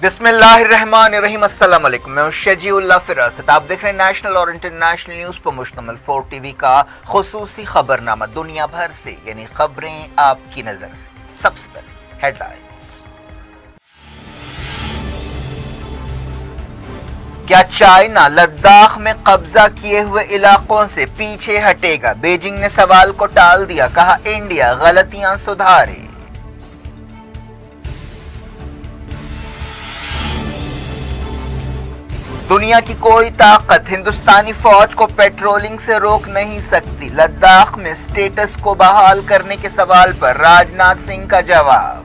बिस्मिल्लाहिर्रहमानिर्रहीम। अस्सलाम वालेकुम। मैं शजीउल्लाह फिरासत। आप देख रहे हैं नेशनल और इंटरनेशनल न्यूज पर मुश्तमिल 4TV का खुसूसी खबरनामा दुनिया भर से, यानी खबरें आपकी नजर से। सबसे पहले हेडलाइंस। क्या चाइना लद्दाख में कब्जा किए हुए इलाकों से पीछे हटेगा? बीजिंग ने सवाल को टाल दिया, कहा इंडिया गलतियां सुधारे। दुनिया की कोई ताकत हिंदुस्तानी फौज को पेट्रोलिंग से रोक नहीं सकती। लद्दाख में स्टेटस को बहाल करने के सवाल पर राजनाथ सिंह का जवाब।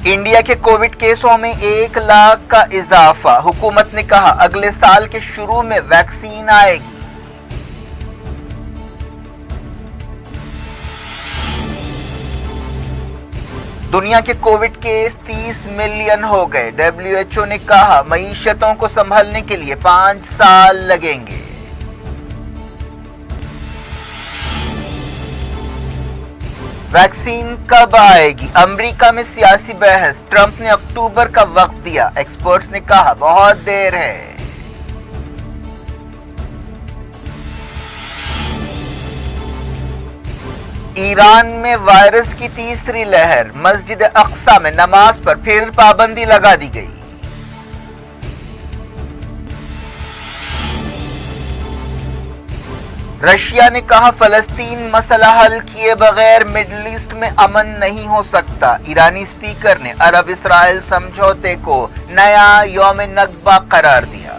इंडिया के कोविड केसों में 1 लाख का इजाफा। हुकूमत ने कहा अगले साल के शुरू में वैक्सीन आएगी। दुनिया के कोविड केस 30 मिलियन हो गए। WHO ने कहा मईशतों को संभलने के लिए 5 साल लगेंगे। वैक्सीन कब आएगी? अमेरिका में सियासी बहस। ट्रंप ने अक्टूबर का वक्त दिया। एक्सपर्ट्स ने कहा बहुत देर है। ईरान में वायरस की तीसरी लहर। मस्जिद अक्सा में नमाज पर फिर पाबंदी लगा दी गई। रशिया ने कहा फलस्तीन मसला हल किए बगैर मिडिल ईस्ट में अमन नहीं हो सकता। ईरानी स्पीकर ने अरब इसराइल समझौते को नया यौम नकबा करार दिया।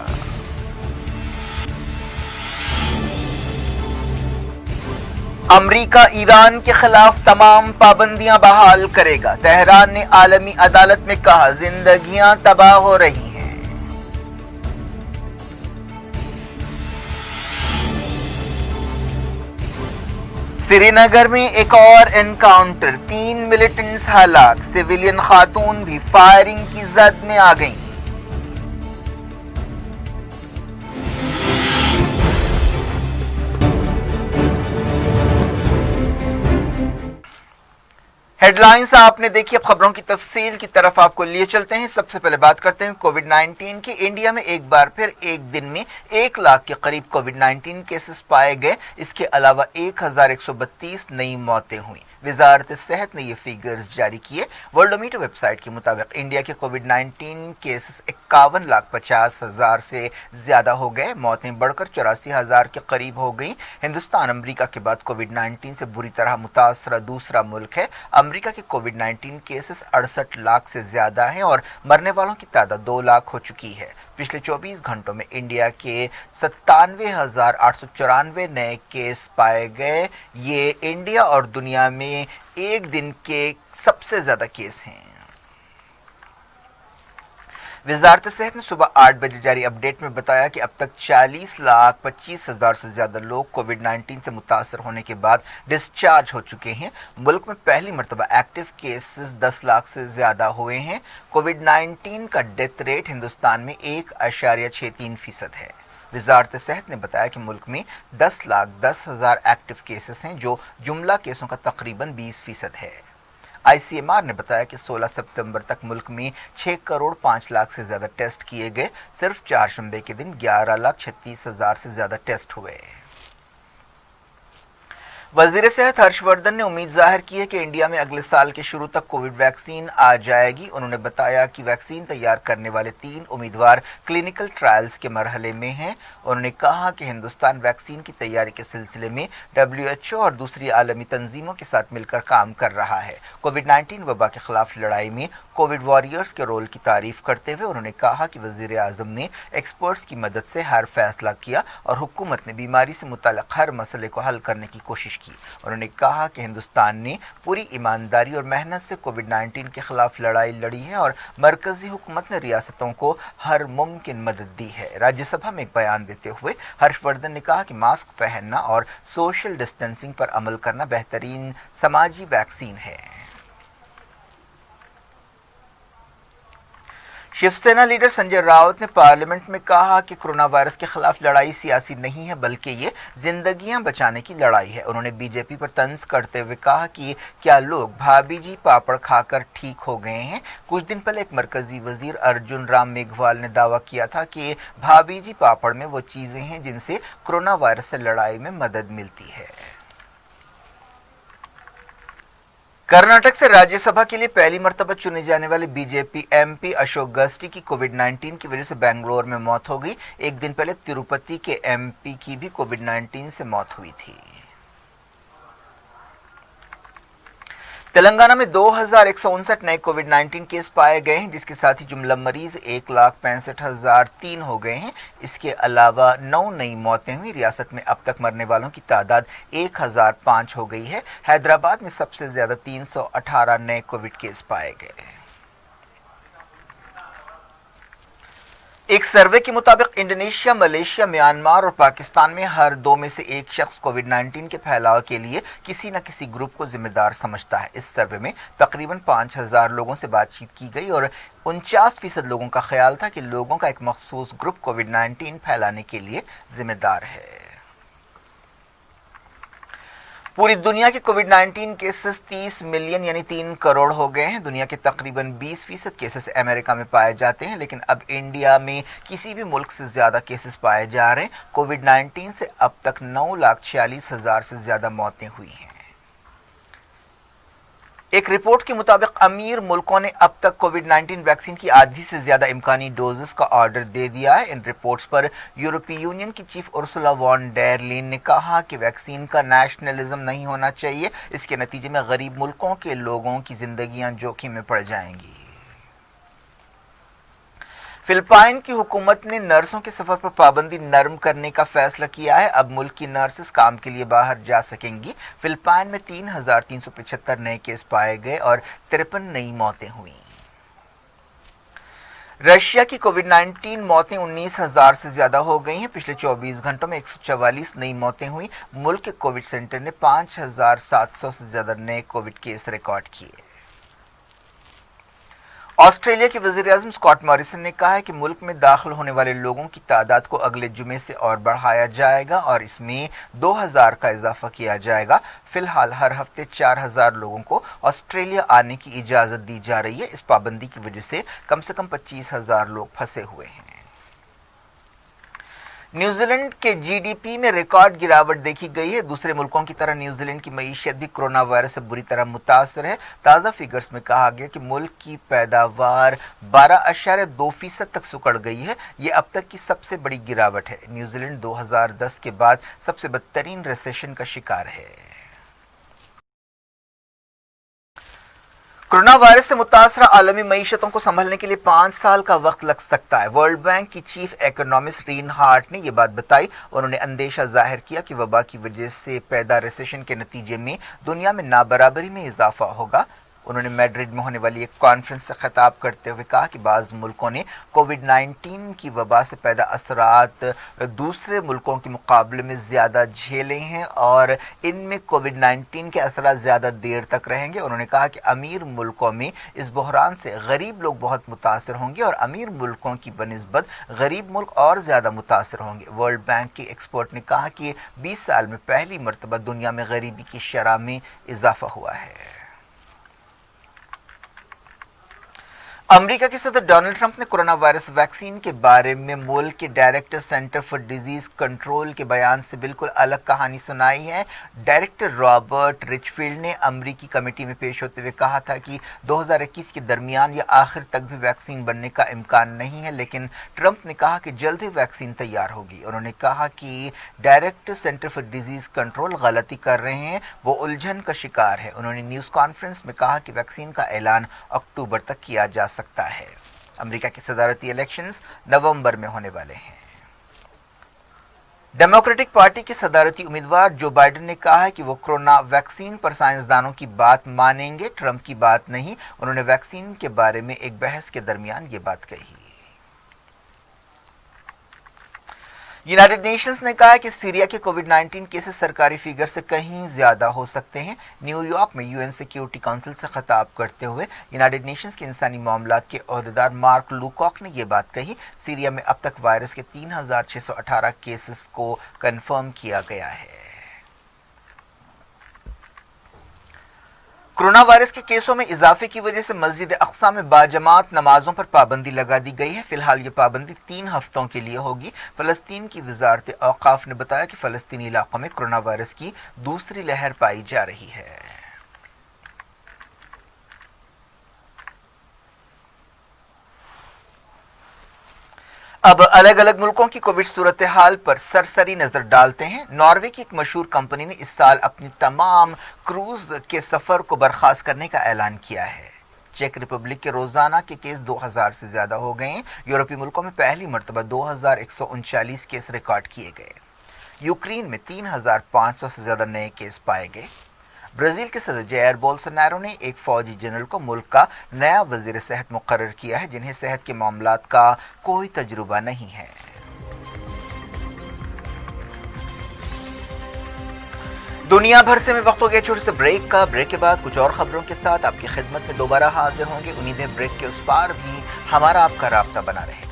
अमेरिका ईरान के खिलाफ तमाम पाबंदियां बहाल करेगा। तेहरान ने आलमी अदालत में कहा जिंदगियां तबाह हो रही हैं। श्रीनगर में एक और एनकाउंटर। 3 मिलिटेंट्स हलाक। सिविलियन खातून भी फायरिंग की जद में आ गईं। हेडलाइंस आपने देखी। अब खबरों की तफसील की तरफ आपको लिए चलते हैं। सबसे पहले बात करते हैं कोविड-19 की। इंडिया में एक बार फिर एक दिन में 1 लाख के करीब कोविड-19 केसेस पाए गए। इसके अलावा 1132 नई मौतें हुई। वजारत सेहत ने ये फिगर्स जारी किए। वर्ल्डोमीटर वेबसाइट के मुताबिक इंडिया के कोविड-19 केसेस 51,50,000 से ज्यादा हो गए। मौतें बढ़कर 84,000 के करीब हो गई। हिंदुस्तान अमेरिका के बाद कोविड-19 से बुरी तरह मुतासरा दूसरा मुल्क है। अमेरिका के कोविड-19 केसेस 68 लाख से ज्यादा हैं और मरने वालों की तादाद 2 लाख हो चुकी है। पिछले 24 घंटों में इंडिया के 97,894 नए केस पाए गए। ये इंडिया और दुनिया में एक दिन के सबसे ज्यादा केस हैं। वजारत सेहत ने सुबह 8 बजे जारी अपडेट में बताया कि अब तक 40,25,000 से ज्यादा लोग कोविड-19 से मुतासर होने के बाद डिस्चार्ज हो चुके हैं। मुल्क में पहली मरतबा एक्टिव केसेस 10 लाख से ज्यादा हुए हैं। कोविड-19 का डेथ रेट हिंदुस्तान में 1.63% है। वजारत सेहत ने बताया कि मुल्क में 10,10,000 एक्टिव केसेस हैं, जो जुमला केसों का तकरीबन 20% है। ICMR ने बताया कि 16 सितंबर तक मुल्क में 6 करोड़ 5 लाख से ज्यादा टेस्ट किए गए। सिर्फ चारशंबे के दिन 11,36,000 से ज्यादा टेस्ट हुए। वजीर सेहत हर्षवर्धन ने उम्मीद जाहिर की है कि इंडिया में अगले साल के शुरू तक कोविड वैक्सीन आ जाएगी। उन्होंने बताया कि वैक्सीन तैयार करने वाले 3 उम्मीदवार क्लिनिकल ट्रायल्स के मरहले में हैं। उन्होंने कहा कि हिंदुस्तान वैक्सीन की तैयारी के सिलसिले में WHO और दूसरी आलमी तंजीमों के साथ मिलकर काम कर रहा है। कोविड-19 वबा के खिलाफ लड़ाई में कोविड वॉरियर्स के रोल की तारीफ करते हुए उन्होंने कहा कि वजीर आजम ने एक्सपर्ट्स की मदद से हर फैसला किया और हुकूमत ने बीमारी से मुताल्लिक हर मसले को हल करने की कोशिश की। उन्होंने कहा कि हिंदुस्तान ने पूरी ईमानदारी और मेहनत से कोविड-19 के खिलाफ लड़ाई लड़ी है और मरकजी हुकूमत ने रियासतों को हर मुमकिन मदद दी है। राज्यसभा में एक बयान देते हुए हर्षवर्धन ने कहा कि मास्क पहनना और सोशल डिस्टेंसिंग पर अमल करना बेहतरीन समाजी वैक्सीन है। शिवसेना लीडर संजय राउत ने पार्लियामेंट में कहा कि कोरोना वायरस के खिलाफ लड़ाई सियासी नहीं है बल्कि ये जिंदगियां बचाने की लड़ाई है। उन्होंने बीजेपी पर तंज करते हुए कहा कि क्या लोग भाभी जी पापड़ खाकर ठीक हो गए हैं। कुछ दिन पहले एक मरकजी वजीर अर्जुन राम मेघवाल ने दावा किया था कि भाभी जी पापड़ में वो चीजें हैं जिनसे कोरोना वायरस से लड़ाई में मदद मिलती है। कर्नाटक से राज्यसभा के लिए पहली मर्तबा चुने जाने वाले बीजेपी एमपी अशोक गस्ती की कोविड-19 की वजह से बेंगलोर में मौत हो गई। एक दिन पहले तिरुपति के एमपी की भी कोविड-19 से मौत हुई थी। तेलंगाना में 2159 नए कोविड-19 केस पाए गए हैं, जिसके साथ ही जुमला मरीज 1,65,003 हो गए हैं। इसके अलावा 9 नई मौतें हुई। रियासत में अब तक मरने वालों की तादाद 1005 हो गई है। हैदराबाद में सबसे ज्यादा 318 नए कोविड केस पाए गए। एक सर्वे के मुताबिक इंडोनेशिया, मलेशिया, म्यांमार और पाकिस्तान में हर 2 में से एक शख्स कोविड-19 के फैलाव के लिए किसी न किसी ग्रुप को जिम्मेदार समझता है। इस सर्वे में तकरीबन 5000 लोगों से बातचीत की गई और 49% लोगों का ख्याल था कि लोगों का एक मखसूस ग्रुप कोविड-19 फैलाने के लिए जिम्मेदार है। पूरी दुनिया के कोविड-19 केसेस 30 मिलियन यानी 3 करोड़ हो गए हैं। दुनिया के तकरीबन 20% केसेस अमेरिका में पाए जाते हैं, लेकिन अब इंडिया में किसी भी मुल्क से ज्यादा केसेस पाए जा रहे हैं। कोविड-19 से अब तक 9,46,000 से ज्यादा मौतें हुई हैं। एक रिपोर्ट के मुताबिक अमीर मुल्कों ने अब तक कोविड-19 वैक्सीन की आधी से ज्यादा इम्कानी डोजेस का ऑर्डर दे दिया है। इन रिपोर्ट्स पर यूरोपीय यूनियन की चीफ उर्सुला वॉन डेर लीन ने कहा कि वैक्सीन का नेशनलिज्म नहीं होना चाहिए। इसके नतीजे में गरीब मुल्कों के लोगों की जिंदगियां जोखिम में पड़ जाएंगी। फिलिपाइन की हुकूमत ने नर्सों के सफर पर पाबंदी नरम करने का फैसला किया है। अब मुल्क की नर्सेस काम के लिए बाहर जा सकेंगी। फिलिपाइन में 3,375 नए केस पाए गए और 53 नई मौतें हुई। रशिया की कोविड-19 मौतें 19,000 से ज्यादा हो गई हैं। पिछले 24 घंटों में 144 नई मौतें हुई। मुल्क के कोविड सेंटर ने 5,700 से ज्यादा नए कोविड केस रिकॉर्ड किए। ऑस्ट्रेलिया के वज़ीर-ए-आज़म स्कॉट मॉरिसन ने कहा है कि मुल्क में दाखिल होने वाले लोगों की तादाद को अगले जुमे से और बढ़ाया जाएगा और इसमें 2,000 का इजाफा किया जाएगा। फिलहाल हर हफ्ते 4,000 लोगों को ऑस्ट्रेलिया आने की इजाजत दी जा रही है। इस पाबंदी की वजह से कम 25,000 लोग फंसे हुए हैं। न्यूजीलैंड के जीडीपी में रिकॉर्ड गिरावट देखी गई है। दूसरे मुल्कों की तरह न्यूजीलैंड की मईशत भी कोरोना वायरस से बुरी तरह मुतासर है। ताज़ा फिगर्स में कहा गया कि मुल्क की पैदावार 12.2% तक सिकुड़ गई है। ये अब तक की सबसे बड़ी गिरावट है। न्यूजीलैंड 2010 के बाद सबसे बदतरीन रिसेशन का शिकार है। कोरोना वायरस से मुतासरा आलमी मईशतों को संभलने के लिए 5 साल का वक्त लग सकता है। वर्ल्ड बैंक की चीफ इकोनॉमिस्ट रीन हार्ट ने यह बात बताई। उन्होंने अंदेशा जाहिर किया कि वबा की वजह से पैदा रिसेशन के नतीजे में दुनिया में नाबराबरी में इजाफा होगा। उन्होंने मैड्रिड में होने वाली एक कॉन्फ्रेंस से खिताब करते हुए कहा कि बाज़ मुल्कों ने कोविड-19 की वबा से पैदा असरात दूसरे मुल्कों के मुकाबले में ज़्यादा झेले हैं और इनमें कोविड-19 के असरात ज़्यादा देर तक रहेंगे। उन्होंने कहा कि अमीर मुल्कों में इस बहरान से गरीब लोग बहुत मुतासर होंगे और अमीर मुल्कों की बनिस्बत गरीब मुल्क और ज़्यादा मुतासर होंगे। वर्ल्ड बैंक के एक्सपर्ट ने कहा कि 20 साल में पहली मरतबा दुनिया में गरीबी की शरह में इजाफा हुआ है। अमेरिका के सदर डोनाल्ड ट्रंप ने कोरोना वायरस वैक्सीन के बारे में मुल्क के director centre for disease control के बयान से बिल्कुल अलग कहानी सुनाई है। डायरेक्टर रॉबर्ट रिचफील्ड ने अमेरिकी कमेटी में पेश होते हुए कहा था कि 2021 के दरमियान या आखिर तक भी वैक्सीन बनने का इम्कान नहीं है, लेकिन ट्रंप ने कहा कि जल्द ही वैक्सीन तैयार होगी। उन्होंने कहा कि director centre for disease control गलती कर रहे हैं, वो उलझन का शिकार है। उन्होंने न्यूज कॉन्फ्रेंस में कहा कि वैक्सीन का ऐलान अक्टूबर तक किया जा सकता है। अमेरिका के सदारती इलेक्शंस नवंबर में होने वाले हैं। डेमोक्रेटिक पार्टी के सदारती उम्मीदवार जो बाइडेन ने कहा है कि वो कोरोना वैक्सीन पर साइंसदानों की बात मानेंगे, ट्रंप की बात नहीं। उन्होंने वैक्सीन के बारे में एक बहस के दरमियान ये बात कही। यूनाइटेड नेशंस ने कहा है कि सीरिया के कोविड-19 केसेस सरकारी फिगर से कहीं ज्यादा हो सकते हैं। न्यूयॉर्क में यूएन सिक्योरिटी काउंसिल से खिताब करते हुए यूनाइटेड नेशंस के इंसानी मामलात के ओहदेदार मार्क लूकॉक ने यह बात कही। सीरिया में अब तक वायरस के 3,618 केसेस को कंफर्म किया गया है। कोरोना वायरस के केसों में इजाफे की वजह से मस्जिद अक्सा में बाजमात नमाजों पर पाबंदी लगा दी गई है। फिलहाल ये पाबंदी 3 हफ्तों के लिए होगी। फलस्तीन की वजारत औकाफ ने बताया कि फलस्तीनी इलाकों में कोरोना वायरस की दूसरी लहर पाई जा रही है। अब अलग अलग मुल्कों की कोविड सूरत हाल पर सरसरी नजर डालते हैं। नॉर्वे की एक मशहूर कंपनी ने इस साल अपनी तमाम क्रूज के सफर को बर्खास्त करने का ऐलान किया है। चेक रिपब्लिक के रोजाना के केस 2000 से ज्यादा हो गए हैं। यूरोपीय मुल्कों में पहली मरतबा 2139 केस रिकॉर्ड किए गए। यूक्रेन में 3500 से ज्यादा नए केस पाए गए। ब्राजील के सदर जायर बोल्सोनारो ने एक फौजी जनरल को मुल्क का नया वजीर सेहत मुकर्रर किया है, जिन्हें सेहत के मामलात का कोई तजुर्बा नहीं है। दुनिया भर से मैं वक्त हो गया छोटे से ब्रेक का। ब्रेक के बाद कुछ और खबरों के साथ आपकी खिदमत में दोबारा हाजिर होंगे। उम्मीद है ब्रेक के उस पार भी हमारा आपका राब्ता बना रहेगा।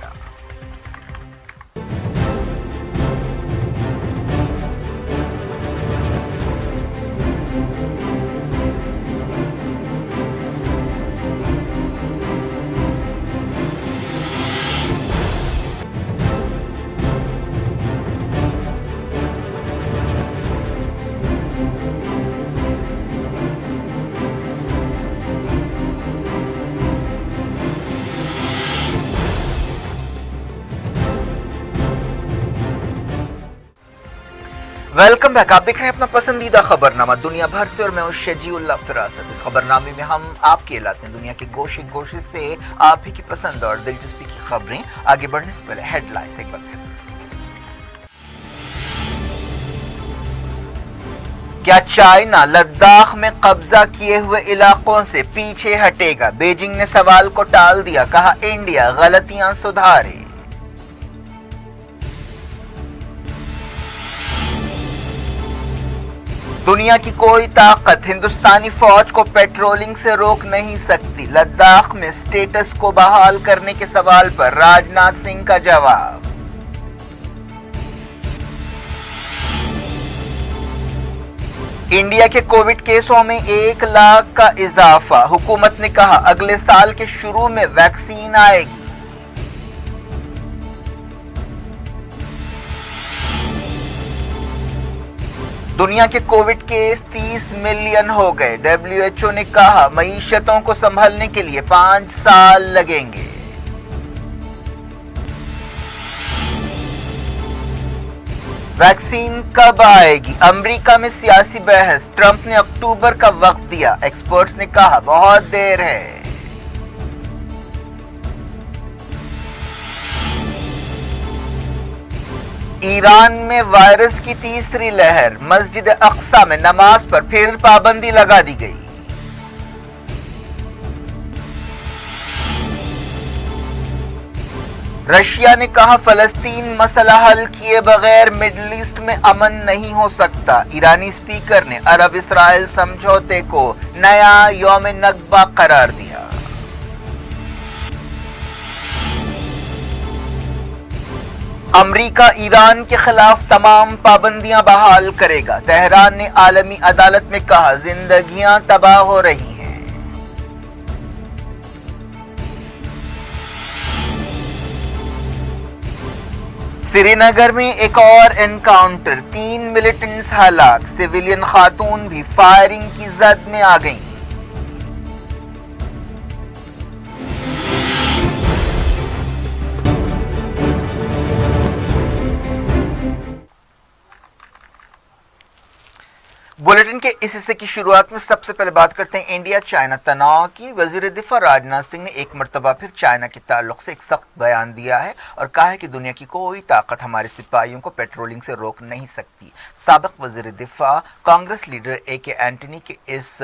Welcome back. आप देख रहे हैं अपना पसंदीदा खबरनामा दुनिया भर से और मैं हूं शजीउल्लाह फिरासत। इस खबरनामे में हम आपके लाते हैं दुनिया के गोशे गोशे से आप ही की पसंद और दिलचस्पी की खबरें। आगे बढ़ने से पहले हेडलाइंस एक बार फिर। क्या चाइना लद्दाख में कब्जा किए हुए इलाकों से पीछे हटेगा? बीजिंग ने सवाल को टाल दिया, कहा इंडिया गलतियां सुधारे। दुनिया की कोई ताकत हिंदुस्तानी फौज को पेट्रोलिंग से रोक नहीं सकती। लद्दाख में स्टेटस को बहाल करने के सवाल पर राजनाथ सिंह का जवाब। इंडिया के कोविड केसों में 1 लाख का इजाफा। हुकूमत ने कहा अगले साल के शुरू में वैक्सीन आएगी। दुनिया के कोविड केस 30 मिलियन हो गए। WHO ने कहा मईशतों को संभालने के लिए 5 साल लगेंगे। वैक्सीन कब आएगी? अमेरिका में सियासी बहस। ट्रंप ने अक्टूबर का वक्त दिया। एक्सपर्ट्स ने कहा बहुत देर है। ईरान में वायरस की तीसरी लहर। मस्जिद अक्सा में नमाज पर फिर पाबंदी लगा दी गई। रशिया ने कहा फलस्तीन मसला हल किए बगैर मिडिल ईस्ट में अमन नहीं हो सकता। ईरानी स्पीकर ने अरब इसराइल समझौते को नया यौम नकबा करार दिया। अमेरिका ईरान के खिलाफ तमाम पाबंदियां बहाल करेगा। तेहरान ने आलमी अदालत में कहा जिंदगियां तबाह हो रही हैं। श्रीनगर में एक और एनकाउंटर। 3 मिलिटेंट्स हलाक। सिविलियन खातून भी फायरिंग की जद में आ गईं। बुलेटिन के इस हिस्से की शुरुआत में सबसे पहले बात करते हैं इंडिया चाइना तनाव की। वजीर दिफा राजनाथ सिंह ने एक मरतबा फिर चाइना के ताल्लुक से एक सख्त बयान दिया है और कहा है कि दुनिया की कोई ताकत हमारे सिपाहियों को पेट्रोलिंग से रोक नहीं सकती। साबिक वजीर दिफा कांग्रेस लीडर AK एंटनी के इस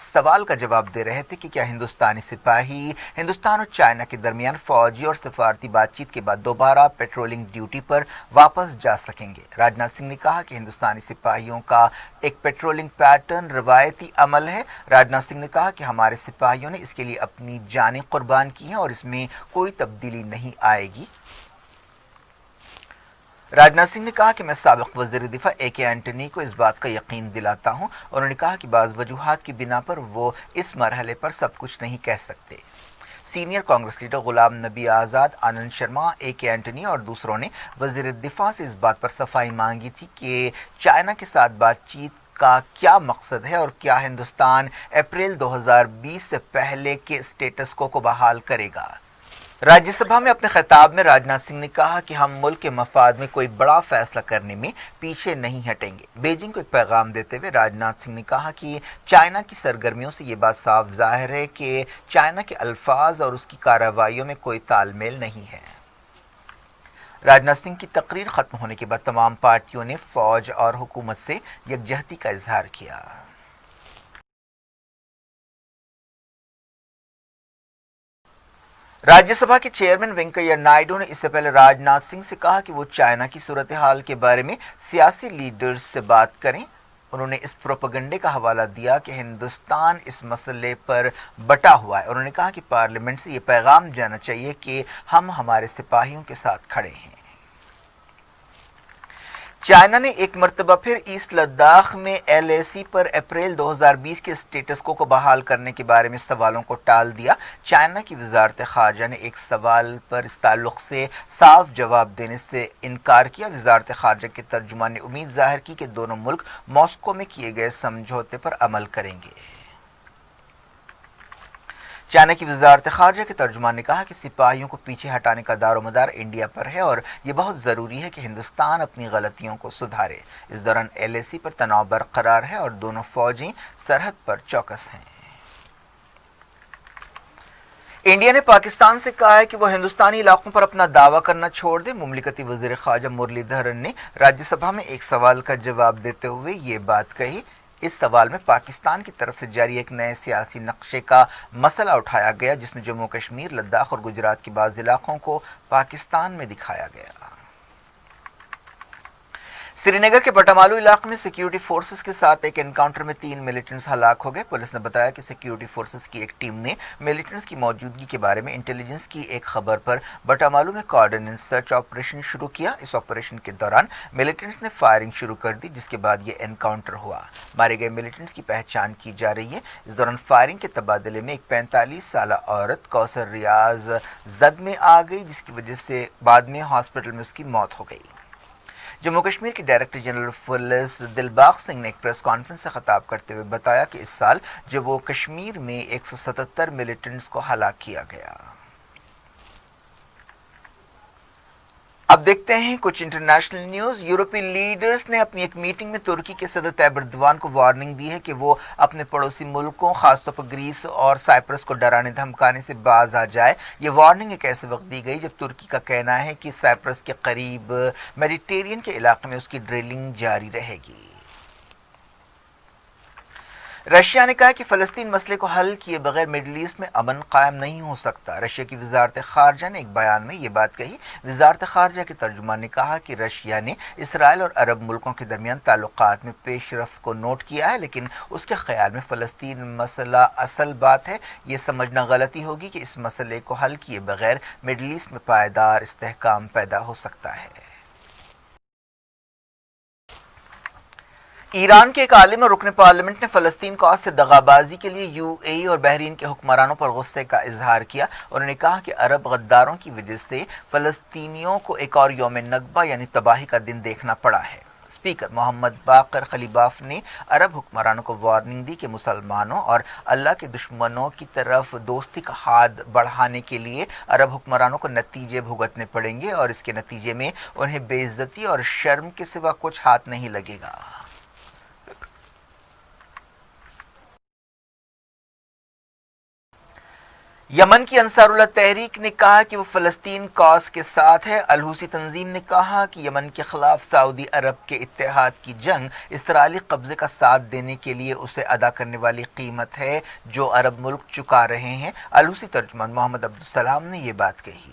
सवाल का जवाब दे रहे थे कि क्या हिंदुस्तानी सिपाही हिंदुस्तान और चाइना के दरमियान फौजी और सफारती बातचीत के बाद दोबारा पेट्रोलिंग ड्यूटी पर वापस जा सकेंगे। राजनाथ सिंह ने कहा कि हिंदुस्तानी सिपाहियों का एक पेट्रोलिंग पैटर्न रवायती अमल है। राजनाथ सिंह ने कहा कि हमारे सिपाहियों ने इसके लिए अपनी जानें कुर्बान की हैं और इसमें कोई तब्दीली नहीं आएगी। राजनाथ सिंह ने कहा कि मैं साबिक वज़ीर दिफा ए.के. एंटनी को इस बात का यकीन दिलाता हूं। उन्होंने कहा कि बाज़ वजूहात की बिना पर वो इस मरहले पर सब कुछ नहीं कह सकते। Senior Congress leader Ghulam Nabi Azad, Anand Sharma, A K. Antony और दूसरों ने वज़ीर दिफा से इस बात पर सफाई मांगी थी कि चाइना के साथ बातचीत का क्या मकसद है और क्या हिंदुस्तान अप्रैल 2020 से पहले के स्टेटस को बहाल करेगा। राज्यसभा में अपने खिताब में राजनाथ सिंह ने कहा कि हम मुल्क के मफाद में कोई बड़ा फैसला करने में पीछे नहीं हटेंगे। बीजिंग को एक पैगाम देते हुए राजनाथ सिंह ने कहा कि चाइना की सरगर्मियों से ये बात साफ जाहिर है कि चाइना के अल्फाज और उसकी कार्रवाइयों में कोई तालमेल नहीं है। राजनाथ सिंह की तकरीर खत्म होने के बाद तमाम पार्टियों ने फौज और हुकूमत से यकजहती का इजहार किया। राज्यसभा के चेयरमैन वेंकैया नायडू ने इससे पहले राजनाथ सिंह से कहा कि वो चाइना की सूरत हाल के बारे में सियासी लीडर्स से बात करें। उन्होंने इस प्रोपेगेंडे का हवाला दिया कि हिंदुस्तान इस मसले पर बटा हुआ है। उन्होंने कहा कि पार्लियामेंट से ये पैगाम जाना चाहिए कि हम हमारे सिपाहियों के साथ खड़े हैं। चाइना ने एक मरतबा फिर ईस्ट लद्दाख में LAC पर अप्रैल 2020 के स्टेटस को बहाल करने के बारे में सवालों को टाल दिया। चाइना की वजारत खारजा ने एक सवाल पर इस ताल्लुक से साफ जवाब देने से इनकार किया। वजारत खारजा के तर्जुमान ने उम्मीद जाहिर की कि दोनों मुल्क मॉस्को में किए गए समझौते पर अमल करेंगे। चाइना की वजारत खारजा के तर्जुमान ने कहा कि सिपाहियों को पीछे हटाने का दारोमदार इंडिया पर है और ये बहुत जरूरी है कि हिंदुस्तान अपनी गलतियों को सुधारे। इस दौरान LAC पर तनाव बरकरार है और दोनों फौजी सरहद पर चौकस हैं। इंडिया ने पाकिस्तान से कहा है कि वो हिंदुस्तानी इलाकों पर अपना दावा करना छोड़ दे। मुमलिकती वजीर ख़ारजा मुरलीधरन ने राज्यसभा में एक सवाल का जवाब देते हुए ये बात कही। इस सवाल में पाकिस्तान की तरफ से जारी एक नए सियासी नक्शे का मसला उठाया गया, जिसमें जम्मू कश्मीर, लद्दाख और गुजरात के बाज़ इलाकों को पाकिस्तान में दिखाया गया। श्रीनगर के बटामालू इलाके में सिक्योरिटी फोर्सेस के साथ एक एनकाउंटर में 3 मिलिटेंट्स हलाक हो गए। पुलिस ने बताया कि सिक्योरिटी फोर्सेस की एक टीम ने मिलिटेंट्स की मौजूदगी के बारे में इंटेलिजेंस की एक खबर पर बटामालू में कोऑर्डिनेट सर्च ऑपरेशन शुरू किया। इस ऑपरेशन के दौरान मिलिटेंट्स ने फायरिंग शुरू कर दी, जिसके बाद ये एनकाउंटर हुआ। मारे गए मिलिटेंट्स की पहचान की जा रही है। इस दौरान फायरिंग के तबादले में एक 45 साल औरत कौसर रियाज जद में आ गई, जिसकी वजह से बाद में हॉस्पिटल में उसकी मौत हो गई। जम्मू कश्मीर के director general police Dilbagh Singh ने एक प्रेस कॉन्फ्रेंस से खिताब करते हुए बताया कि इस साल जम्मू कश्मीर में 177 मिलिटेंट्स को हलाक किया गया। अब देखते हैं कुछ इंटरनेशनल न्यूज। यूरोपीय लीडर्स ने अपनी एक मीटिंग में तुर्की के सदर तैयब एर्दोगान को वार्निंग दी है कि वो अपने पड़ोसी मुल्कों, खासतौर पर ग्रीस और साइप्रस को डराने धमकाने से बाज आ जाए। ये वार्निंग एक ऐसे वक्त दी गई जब तुर्की का कहना है कि साइप्रस के करीब मेडिटेरियन के इलाके में उसकी ड्रिलिंग जारी रहेगी। रशिया ने कहा कि फलस्तीन मसले को हल किए बगैर मिडिल ईस्ट में अमन कायम नहीं हो सकता। रशिया की वजारत खारजा ने एक बयान में ये बात कही। वजारत खारजा के तर्जुमान ने कहा कि रशिया ने इसराइल और अरब मुल्कों के दरमियान ताल्लुकात में पेशरफ को नोट किया है, लेकिन उसके ख्याल में फलस्तीन मसला असल बात है। ये समझना गलती होगी कि इस मसले को हल किए बगैर मिडिल ईस्ट में पायदार इस्तेहकाम पैदा हो सकता है। ईरान के एक आलिम और रुकन पार्लियामेंट ने फलस्तीन कॉज से दगाबाजी के लिए UAE और बहरीन के हुक्मरानों पर गुस्से का इजहार किया। उन्होंने कहा कि अरब गद्दारों की वजह से फलस्तीनियों को एक और यौम नकबा यानी तबाही का दिन देखना पड़ा है। स्पीकर मोहम्मद बाकर खलीबाफ ने अरब हुक्मरानों को वार्निंग दी कि मुसलमानों और अल्लाह के दुश्मनों की तरफ दोस्ती का हाथ बढ़ाने के लिए अरब हुक्मरानों को नतीजे भुगतने पड़ेंगे और इसके नतीजे में उन्हें बेइज्जती और शर्म के सिवा कुछ हाथ नहीं लगेगा। یمن کی انصاراللہ تحریک نے کہا کہ وہ فلسطین کاز کے ساتھ ہے۔ الحوثی تنظیم نے کہا کہ یمن کے خلاف سعودی عرب کے اتحاد کی جنگ اسرائیلی قبضے کا ساتھ دینے کے لیے اسے ادا کرنے والی قیمت ہے جو عرب ملک چکا رہے ہیں۔ الحوثی ترجمان محمد عبدالسلام نے یہ بات کہی۔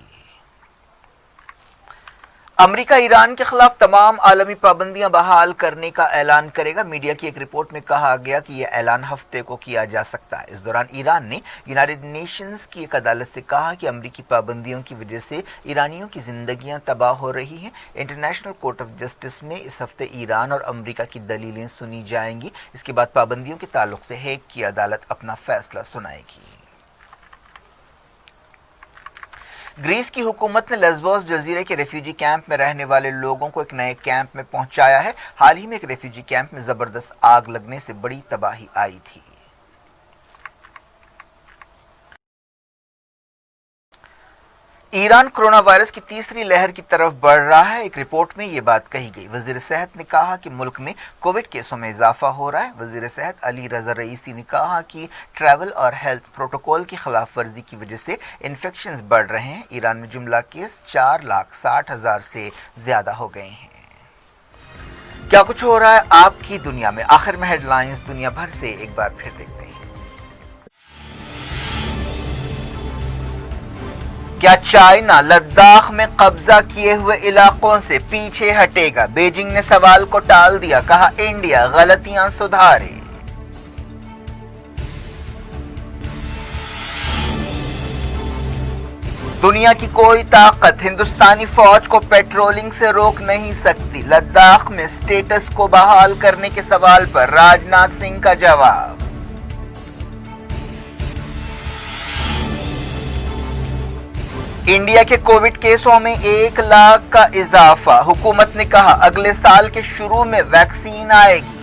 امریکہ ایران کے خلاف تمام عالمی پابندیاں بحال کرنے کا اعلان کرے گا۔ میڈیا کی ایک رپورٹ میں کہا گیا کہ یہ اعلان ہفتے کو کیا جا سکتا ہے۔ اس دوران ایران نے یونائیٹڈ نیشنز کی ایک عدالت سے کہا کہ امریکی پابندیوں کی وجہ سے ایرانیوں کی زندگیاں تباہ ہو رہی ہیں۔ انٹرنیشنل کورٹ آف جسٹس میں اس ہفتے ایران اور امریکہ کی دلیلیں سنی جائیں گی۔ اس کے بعد پابندیوں کے تعلق سے ہیگ کی عدالت اپنا فیصلہ سنائے گی۔ گریس کی حکومت نے لیسبوس جزیرے کے ریفیوجی کیمپ میں رہنے والے لوگوں کو ایک نئے کیمپ میں پہنچایا ہے۔ حال ہی میں ایک ریفیوجی کیمپ میں زبردست آگ لگنے سے بڑی تباہی آئی تھی۔ ایران کرونا وائرس کی تیسری لہر کی طرف بڑھ رہا ہے۔ ایک رپورٹ میں یہ بات کہی گئی۔ وزیر صحت نے کہا کہ ملک میں کووڈ کیسوں میں اضافہ ہو رہا ہے۔ وزیر صحت علی رضا رئیسی نے کہا کہ ٹریول اور ہیلتھ پروٹوکول کی خلاف ورزی کی وجہ سے انفیکشنز بڑھ رہے ہیں۔ ایران میں جملہ کیس 4,60,000 سے زیادہ ہو گئے ہیں۔ کیا کچھ ہو رہا ہے آپ کی دنیا میں؟ آخر میں ہیڈ لائنز دنیا بھر سے ایک بار پھر دیکھتے ہیں۔ کیا چائنا لداخ میں قبضہ کیے ہوئے علاقوں سے پیچھے ہٹے گا؟ بیجنگ نے سوال کو ٹال دیا، کہا انڈیا غلطیاں سدھارے۔ دنیا کی کوئی طاقت ہندوستانی فوج کو پیٹرولنگ سے روک نہیں سکتی۔ لداخ میں سٹیٹس کو بحال کرنے کے سوال پر راجناتھ سنگھ کا جواب۔ انڈیا کے کووڈ کیسوں میں 1 لاکھ کا اضافہ۔ حکومت نے کہا اگلے سال کے شروع میں ویکسین آئے گی۔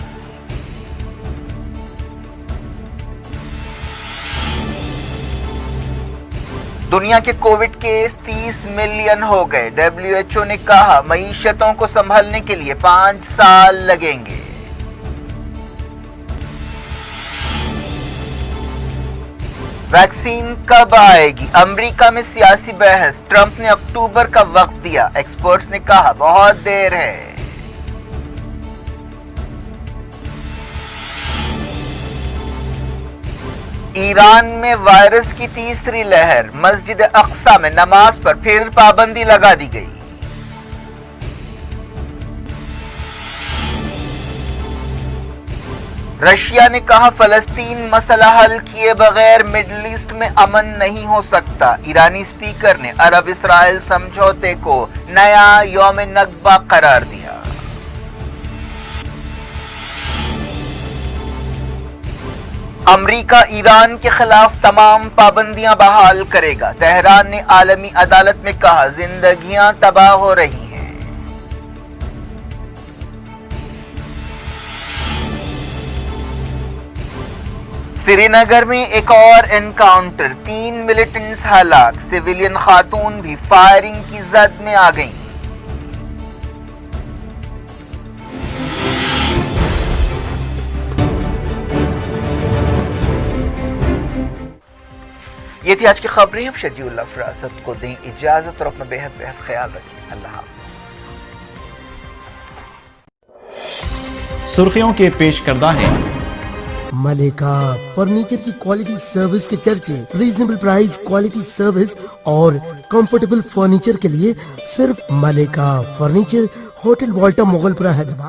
دنیا کے کووڈ کیس 30 ملین ہو گئے۔ WHO نے کہا معیشتوں کو سنبھلنے کے لیے 5 سال لگیں گے۔ ویکسین کب آئے گی؟ امریکہ میں سیاسی بحث۔ ٹرمپ نے اکتوبر کا وقت دیا، ایکسپرٹس نے کہا بہت دیر ہے۔ ایران میں وائرس کی تیسری لہر۔ مسجد اقصی میں نماز پر پھر پابندی لگا دی گئی۔ رشیا نے کہا فلسطین مسئلہ حل کیے بغیر مڈل ایسٹ میں امن نہیں ہو سکتا۔ ایرانی اسپیکر نے عرب اسرائیل سمجھوتے کو نیا یوم نکبہ قرار دیا۔ امریکہ ایران کے خلاف تمام پابندیاں بحال کرے گا۔ تہران نے عالمی عدالت میں کہا زندگیاں تباہ ہو رہی ہیں۔ سری نگر میں ایک اور انکاؤنٹر، 3 ملیٹنٹس ہلاک، سویلین خاتون بھی فائرنگ کی زد میں آ گئیں۔ یہ تھی آج کی خبریں۔ اب شجیع اللہ فراست کو دیں اجازت اور اپنا بہت خیال رکھیں۔ اللہ حافظ۔ سرخیوں کے پیش کردہ ہیں ملیکا فرنیچر کی کوالٹی سروس کے چرچے، ریزنیبل پرائز، کوالٹی سروس اور کمفرٹیبل فرنیچر کے لیے صرف ملیکا فرنیچر، ہوٹل والٹا، مغل پورہ، حیدرآباد۔